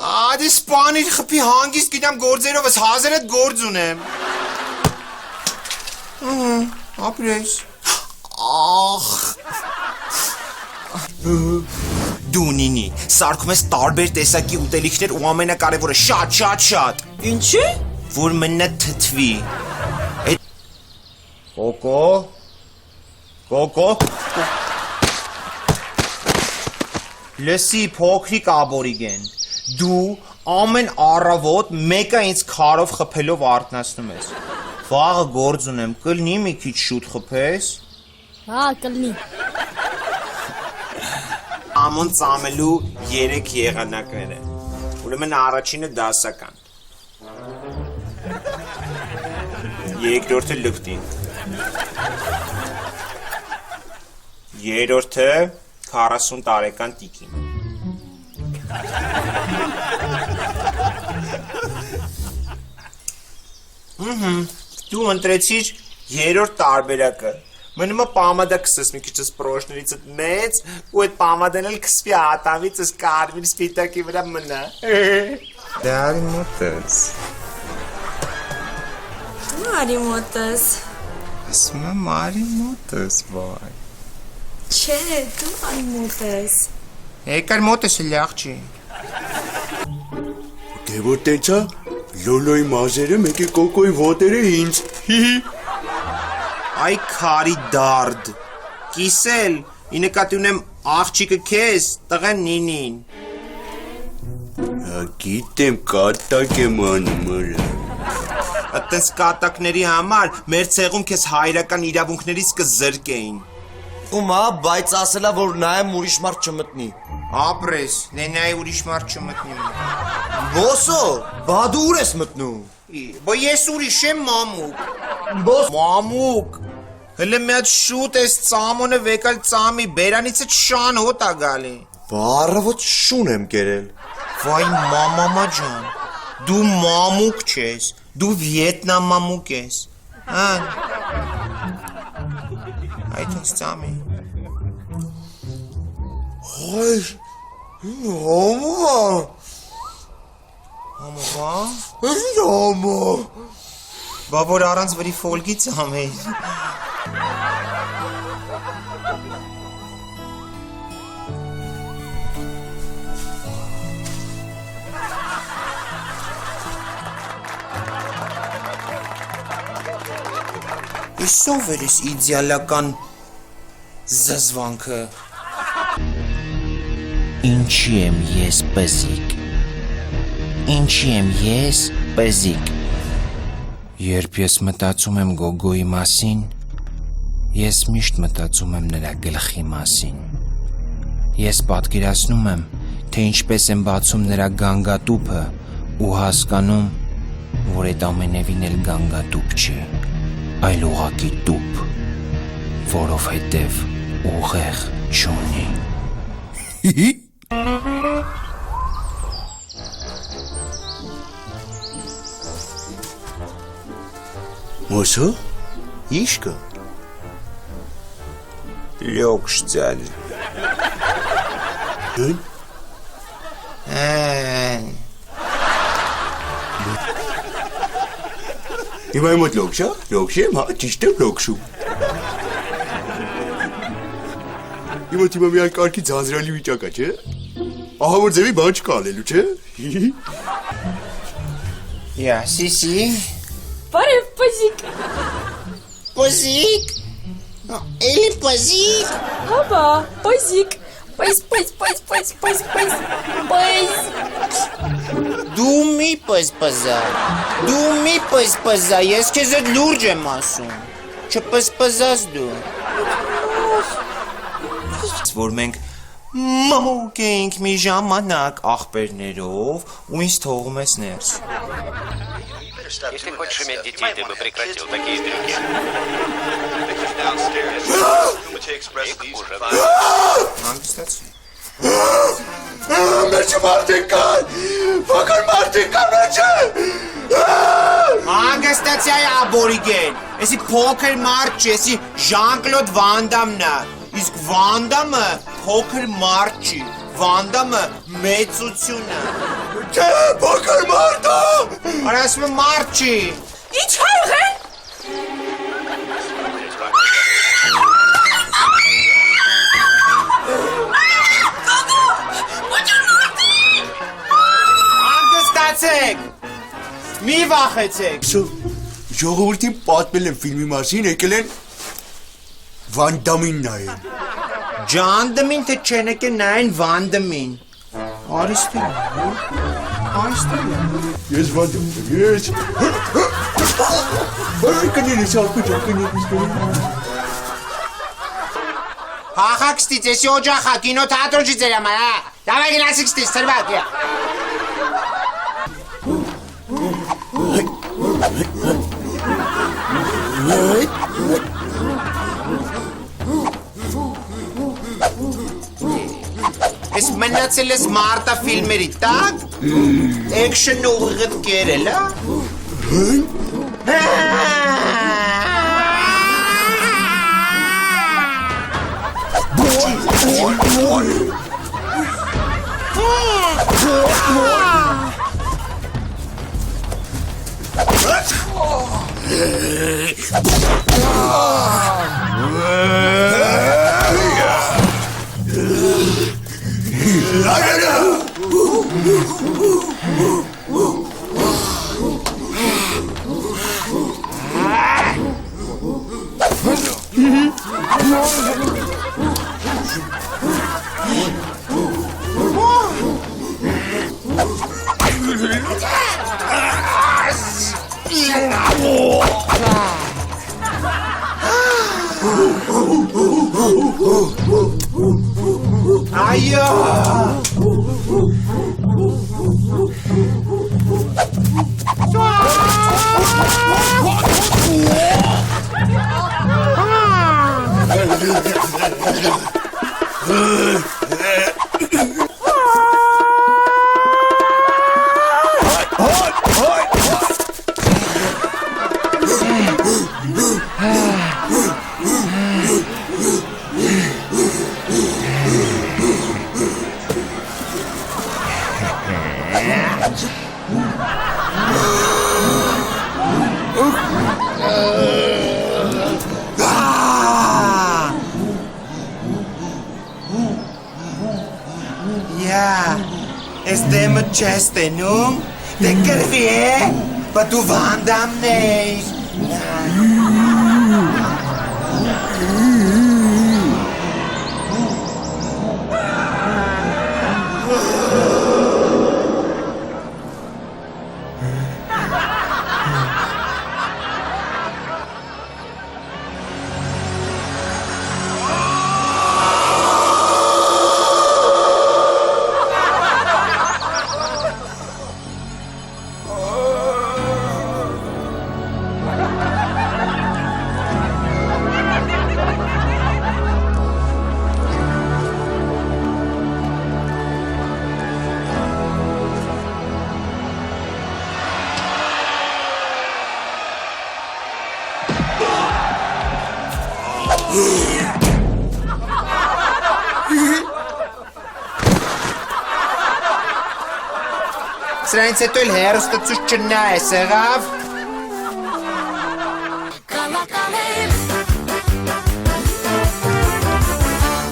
Ադի սպանիր խփի հանգիստ գիտեմ գործերովս հազարդ գործ ունեմ։ Ապրես։ Ախ։ Դու նինի, սարքում ես տարբեր տեսակի ուտելիքներ ու ամենակարևորը շատ։ Ինչի՞։ Որ մնա թթվի։ Կոկո։ Լսի փոքրիկ աբորիգեն։ Դու ամեն առավոտ մեկը ինձ քարով խփելով արթնացնում ես։ Վաղը գործ ունեմ, կլնի մի քիչ շուտ խփես։ Հա, կլնի։ Ամոն ծամելու 3 եղանակներ են։ Ուրեմն առաջինը դասական։ Երկրորդը լկտին։ Երրորդը 40 տարեկան տիկին։ Դու ընտրեցիր երրորդ տարբերակը։ Մնում է պամադա կսես մի քիչ սպրոշներից մեծ ու այդ պամադան էլ կսվի ատամից կարմիր սպիտակի վրա մնա։ Դա արի մոտս։ Արի մոտս։ Ասում եմ արի մոտս, վայ։ Չէ, դու արի մոտս։ Եկար մոտս էլ լյաղ չի։ Դե որ տենցա, լոլոյի մազերը մեկ է կոկոյի ոտերը ինձ, հիհի։ Այ քարի դարդ, կիսել, ի նկատի ունեմ աղջիկը քեզ, տղեն նինին։ Գիտեմ կատակ եմ անում արա։ Այդտենց կատակների համար մեր ցեղում քեզ հայրական իրավունքներից կզրկեին։ Ումա, բայց ասելա, որ նայեմ ուրիշ մարդ չմտնի։ Ապրես, նենայի ուրիշ մարդ չմտնի։ Բոսո, բա դու ուր ես մտնում։ Բա ես ուրիշ եմ մամուկ։ Բոս Մամուկ, հլը մի հատ շուտ ես ծամոնը վեկալ ծամի, բերանիցը շան հոտ ա գալի։ Բարավոտ շուն եմ կերել։ Վայ մամամա ջան, դու մամուկ չես, դու վիետնամ մամուկ ես։ Այդ ես ծամի։ Հայր, հոմա։ Համովա։ Հոմա։ Բա որ առանց վրի ֆոլգի ծամեի։ Իսով էր ես իդեալական զզվանքը։ Ինչի եմ ես պզիկ։ Ինչի եմ ես պզիկ։ Երբ ես մտածում եմ Գոգոյի մասին, ես միշտ մտածում եմ նրա գլխի մասին։ Ես պատկերացնում եմ, թե ինչպես եմ բացում նրա գանգատուփը ու հասկանում, որ այդ ամենևին էլ գանգատուփ չի, այլ ուղղակի տուփ, որովհետև ուղեղ չունի։ Մոսո, ինչ կա։ Լյոքշ ձալ։ Հիմա իմ մոտ լոքշա, լոքշ եմ, հա, ճիշտ եմ լոքշում։ Իմ մոտ հիմա միայն կարգի ձանձրալի վիճակա, չէ։ Ահա որ ձևի բան չկա անելու, չէ։ Յա, սիսի։ Բարև, պզիկ։ Պզիկ։ Էլի պզիկ։ Հաբա, պզիկ։ Պզ։ Դու մի պզպզա, ես քեզ այդ լուրջ եմ ասում, չպզպզաս դու։ Որ մենք մամուկ էինք մի ժամանակ աղբերներով ու ինձ թողում ես ներս։ Если хочешь иметь детей, ты бы прекратил такие трюки. Հանգստացի։ Մեջը մարդիկ կան, փոքր մարդիկ կան մեջը։ Ֆրանսիայի աբորիգեն։ Էսի փոքր մարդ չի, էսի Ժան-Կլոդ Վան Դամն է։ Իսկ Վան Դամը փոքր մարդ չի։ Վան Դամը մեծություն է։ Չէ, փոքր մարդ է։ Արա ասում եմ մարդ չի։ Ինչ հայր է։ Անգստացեք։ Մի վախեցեք։ Ժողովրդին պատմել են ֆիլմի մասին, եկել են Վան Դամին նայեն։ Ջանդմին թե չեն եկել նայեն Վանդմին։ Արիստել։ Ես Վան Դամ, ես։ Բարի կներես, ալպիճ, կներես։ Հախակ ստից, եսի օջախա, կինոթատրոն չի ձեր համար, հա։ Դավայ գնացիք ստից, ծրվակ, յա։ Ես մնացել ես Մարտա ֆիլմերի տակ, էքշնը ուղիղդ կերել, Այո։ Ես դեմը չես տենում, դե կրվի է, բա դու Վան Դամն ես։ Սրանից հետո էլ հերոստացուց չնայես, եղավ։